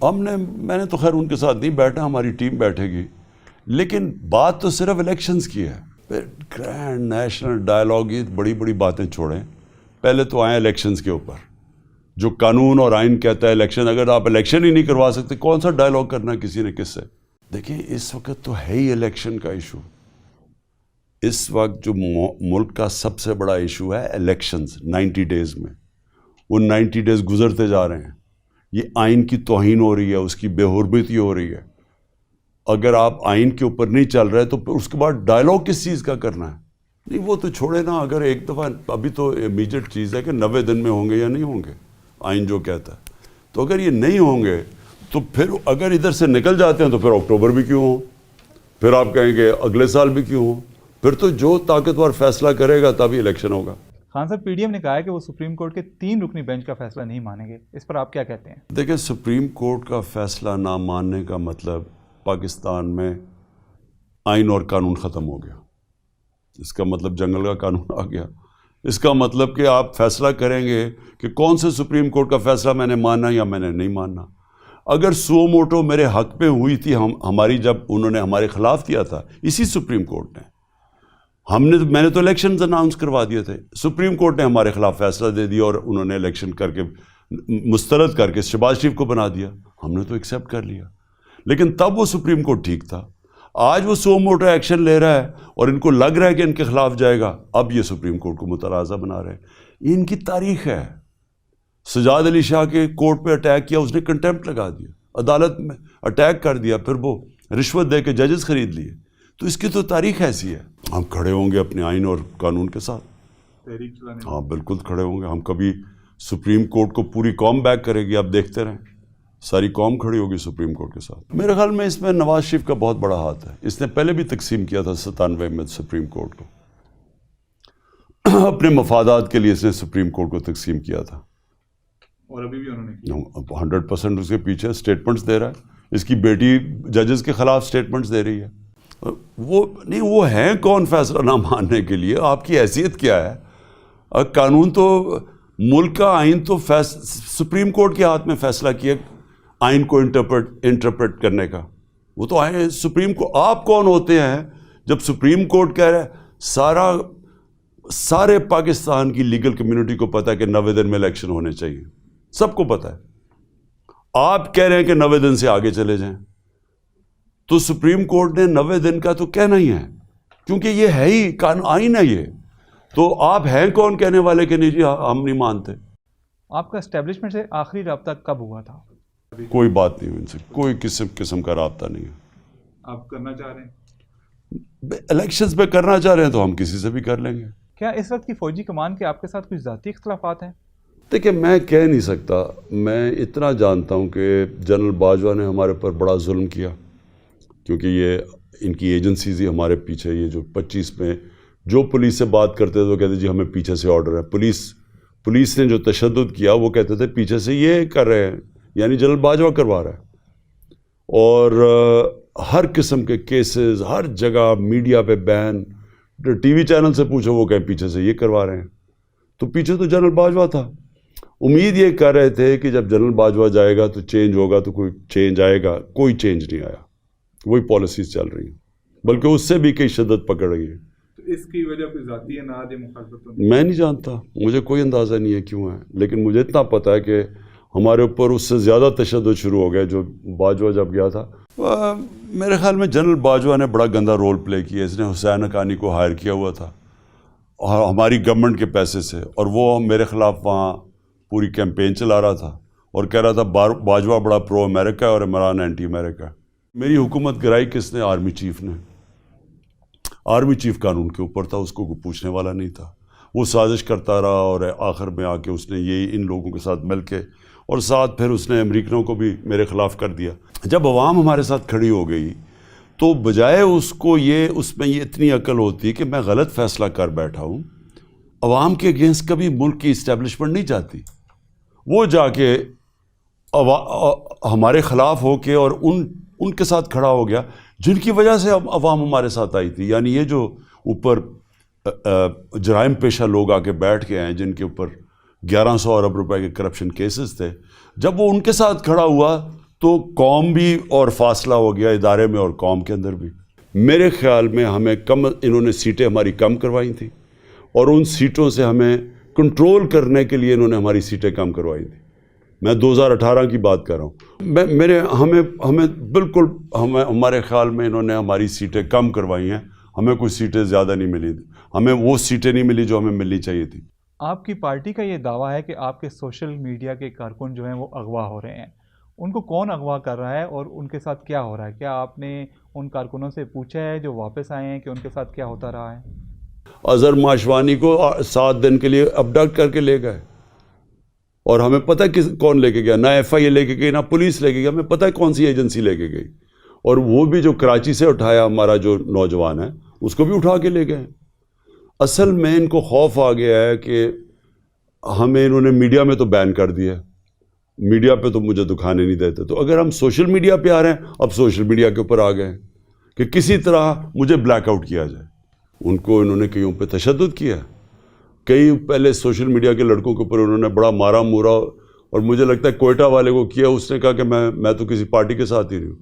میں نے تو خیر ان کے ساتھ نہیں بیٹھا، ہماری ٹیم بیٹھے گی، لیکن بات تو صرف الیکشنز کی ہے. پھر گرینڈ نیشنل ڈائلاگ، یہ بڑی بڑی باتیں چھوڑیں، پہلے تو آئیں الیکشنز کے اوپر. جو قانون اور آئین کہتا ہے الیکشن، اگر آپ الیکشن ہی نہیں کروا سکتے کون سا ڈائلاگ کرنا کسی نے کس سے؟ دیکھیں اس وقت تو ہے ہی الیکشن کا ایشو. اس وقت جو ملک کا سب سے بڑا ایشو ہے الیکشنز 90 ڈیز میں. وہ 90 ڈیز گزرتے جا رہے ہیں، یہ آئین کی توہین ہو رہی ہے، اس کی بے حرمتی ہو رہی ہے. اگر آپ آئین کے اوپر نہیں چل رہے تو پھر اس کے بعد ڈائلاگ کس چیز کا کرنا ہے؟ نہیں وہ تو چھوڑے نا. اگر ایک دفعہ ابھی تو امیجیٹ چیز ہے کہ 90 دن میں ہوں گے یا نہیں ہوں گے، آئین جو کہتا ہے. تو اگر یہ نہیں ہوں گے تو پھر اگر ادھر سے نکل جاتے ہیں تو پھر اکتوبر بھی کیوں ہوں، پھر آپ کہیں گے اگلے سال بھی کیوں ہوں. پھر تو جو طاقتور فیصلہ کرے گا تبھی الیکشن ہوگا. خان صاحب، پی ڈی ایم نے کہا ہے کہ وہ سپریم کورٹ کے 3 رکنی بینچ کا فیصلہ نہیں مانیں گے، اس پر آپ کیا کہتے ہیں؟ دیکھیں سپریم کورٹ کا فیصلہ نہ ماننے کا مطلب پاکستان میں آئین اور قانون ختم ہو گیا. اس کا مطلب جنگل کا قانون آ گیا. اس کا مطلب کہ آپ فیصلہ کریں گے کہ کون سے سپریم کورٹ کا فیصلہ میں نے ماننا یا میں نے نہیں ماننا. اگر سو موٹو میرے حق پہ ہوئی تھی ہماری، جب انہوں نے ہمارے خلاف کیا تھا اسی سپریم کورٹ نے، میں نے تو الیکشنز اناؤنس کروا دیے تھے، سپریم کورٹ نے ہمارے خلاف فیصلہ دے دیا اور انہوں نے الیکشن کر کے مسترد کر کے شہباز شریف کو بنا دیا. ہم نے تو ایکسیپٹ کر لیا، لیکن تب وہ سپریم کورٹ ٹھیک تھا. آج وہ سو موٹو ایکشن لے رہا ہے اور ان کو لگ رہا ہے کہ ان کے خلاف جائے گا، اب یہ سپریم کورٹ کو متنازع بنا رہے ہیں. یہ ان کی تاریخ ہے. سجاد علی شاہ کے کورٹ پہ اٹیک کیا، اس نے کنٹیمپٹ لگا دیا، عدالت میں اٹیک کر دیا، پھر وہ رشوت دے کے ججز خرید لیے. تو اس کی تو تاریخ ایسی ہے. ہم کھڑے ہوں گے اپنے آئین اور قانون کے ساتھ، تحریک چلانے. ہاں بالکل کھڑے ہوں گے. ہم کبھی سپریم کورٹ کو پوری قوم بیک کرے گی، آپ دیکھتے رہیں، ساری قوم کھڑی ہوگی سپریم کورٹ کے ساتھ. میرے خیال میں اس میں نواز شریف کا بہت بڑا ہاتھ ہے. اس نے پہلے بھی تقسیم کیا تھا 97 میں سپریم کورٹ کو، اپنے مفادات کے لیے اس نے سپریم کورٹ کو تقسیم کیا تھا. اور ابھی بھی انہوں نے 100% اس کے پیچھے اسٹیٹمنٹس دے رہا ہے. اس کی بیٹی ججز کے خلاف اسٹیٹمنٹس دے رہی ہے. وہ ہیں کون فیصلہ نہ ماننے کے لیے؟ آپ کی حیثیت کیا ہے؟ قانون تو ملک کا آئین تو سپریم کورٹ کے ہاتھ میں فیصلہ کیا آئین کو انٹرپریٹ کرنے کا. وہ تو آئین سپریم کو، آپ کون ہوتے ہیں جب سپریم کورٹ کہہ رہا ہے؟ سارے پاکستان کی لیگل کمیونٹی کو پتہ ہے کہ 90 دن میں الیکشن ہونے چاہیے، سب کو پتہ ہے. آپ کہہ رہے ہیں کہ 90 دن سے آگے چلے جائیں، تو سپریم کورٹ نے 90 دن کا تو کہنا ہی ہے، کیونکہ یہ ہے ہی قانون، آئین ہے یہ. تو آپ ہیں کون کہنے والے کہ نہیں جی ہم نہیں مانتے؟ آپ کا اسٹیبلشمنٹ سے آخری رابطہ کب ہوا تھا؟ کوئی بات نہیں، ان سے کوئی قسم کا رابطہ نہیں ہے. آپ کرنا چاہ رہے ہیں؟ الیکشنز پہ کرنا چاہ رہے ہیں تو ہم کسی سے بھی کر لیں گے. کیا اس وقت کی فوجی کمان کے آپ کے ساتھ کچھ ذاتی اختلافات ہیں؟ دیکھیں میں کہہ نہیں سکتا. میں اتنا جانتا ہوں کہ جنرل باجوہ نے ہمارے پر بڑا ظلم کیا، کیونکہ یہ ان کی ایجنسیز ہی ہمارے پیچھے، یہ جو 25 میں جو پولیس سے بات کرتے تھے وہ کہتے جی ہمیں پیچھے سے آرڈر ہے. پولیس نے جو تشدد کیا وہ کہتے تھے پیچھے سے یہ کر رہے ہیں، یعنی جنرل باجوہ کروا رہا ہے. اور ہر قسم کے کیسز ہر جگہ، میڈیا پہ بین، ٹی وی چینل سے پوچھو وہ کہیں پیچھے سے یہ کروا رہے ہیں. تو پیچھے تو جنرل باجوہ تھا. امید یہ کر رہے تھے کہ جب جنرل باجوہ جائے گا تو چینج ہوگا، تو کوئی چینج آئے گا. کوئی چینج نہیں آیا، وہی پالیسیز چل رہی ہیں، بلکہ اس سے بھی کئی شدت پکڑ رہی ہے. اس کی وجہ کوئی ذاتی اناد یا مخالفت؟ میں نہیں جانتا، مجھے کوئی اندازہ نہیں ہے کیوں ہے، لیکن مجھے اتنا پتہ ہے کہ ہمارے اوپر اس سے زیادہ تشدد شروع ہو گیا جو باجوہ جب گیا تھا. میرے خیال میں جنرل باجوہ نے بڑا گندا رول پلے کیا. اس نے حسین حقانی کو ہائر کیا ہوا تھا اور ہماری گورنمنٹ کے پیسے سے، اور وہ میرے خلاف وہاں پوری کیمپین چلا رہا تھا اور کہہ رہا تھا باجوہ بڑا پرو امریکہ ہے اور عمران اینٹی امریکہ ہے. میری حکومت گرائی کس نے؟ آرمی چیف نے. آرمی چیف قانون کے اوپر تھا، اس کو کوئی پوچھنے والا نہیں تھا. وہ سازش کرتا رہا اور آخر میں آ کے اس نے یہ ان لوگوں کے ساتھ مل کے، اور ساتھ پھر اس نے امریکنوں کو بھی میرے خلاف کر دیا. جب عوام ہمارے ساتھ کھڑی ہو گئی تو بجائے اس میں یہ اتنی عقل ہوتی ہے کہ میں غلط فیصلہ کر بیٹھا ہوں، عوام کے اگینسٹ کبھی ملک کی اسٹیبلشمنٹ نہیں جاتی. وہ جا کے ہمارے خلاف ہو کے اور ان کے ساتھ کھڑا ہو گیا جن کی وجہ سے عوام ہمارے ساتھ آئی تھی. یعنی یہ جو اوپر جرائم پیشہ لوگ آ کے بیٹھ کے ہیں جن کے اوپر 1100 ارب روپے کے کرپشن کیسز تھے، جب وہ ان کے ساتھ کھڑا ہوا تو قوم بھی اور فاصلہ ہو گیا ادارے میں اور قوم کے اندر بھی. میرے خیال میں ہمیں انہوں نے سیٹیں ہماری کم کروائی تھیں اور ان سیٹوں سے ہمیں کنٹرول کرنے کے لیے انہوں نے ہماری سیٹیں کم کروائی تھیں. میں 2018 کی بات کر رہا ہوں. ہمیں بالکل ہمارے خیال میں انہوں نے ہماری سیٹیں کم کروائی ہیں. ہمیں کوئی سیٹیں زیادہ نہیں ملی، ہمیں وہ سیٹیں نہیں ملی جو ہمیں ملنی چاہیے تھی. آپ کی پارٹی کا یہ دعویٰ ہے کہ آپ کے سوشل میڈیا کے کارکن جو ہیں وہ اغوا ہو رہے ہیں. ان کو کون اغوا کر رہا ہے اور ان کے ساتھ کیا ہو رہا ہے؟ کیا آپ نے ان کارکنوں سے پوچھا ہے جو واپس آئے ہیں کہ ان کے ساتھ کیا ہوتا رہا ہے؟ اظہر ماشوانی کو 7 دن کے لیے ابڈکٹ کر کے لے گئے اور ہمیں پتہ کون لے کے گیا. نہ ایف آئی اے لے کے گئی، نہ پولیس لے کے گئی. ہمیں پتہ ہے کون سی ایجنسی لے کے گئی. اور وہ بھی جو کراچی سے اٹھایا ہمارا جو نوجوان ہے اس کو بھی اٹھا کے لے گئے. اصل میں ان کو خوف آ گیا ہے کہ ہمیں انہوں نے میڈیا میں تو بین کر دیا، میڈیا پہ تو مجھے دکھانے نہیں دیتے. تو اگر ہم سوشل میڈیا پہ آ رہے ہیں، اب سوشل میڈیا کے اوپر آ گئے ہیں کہ کسی طرح مجھے بلیک آؤٹ کیا جائے. ان کو انہوں نے کئیوں پہ تشدد کیا. کئی پہلے سوشل میڈیا کے لڑکوں کے اوپر انہوں نے بڑا مارا مورا، اور مجھے لگتا ہے کوئٹہ والے کو کیا. اس نے کہا کہ میں تو کسی پارٹی کے ساتھ ہی نہیں ہوں.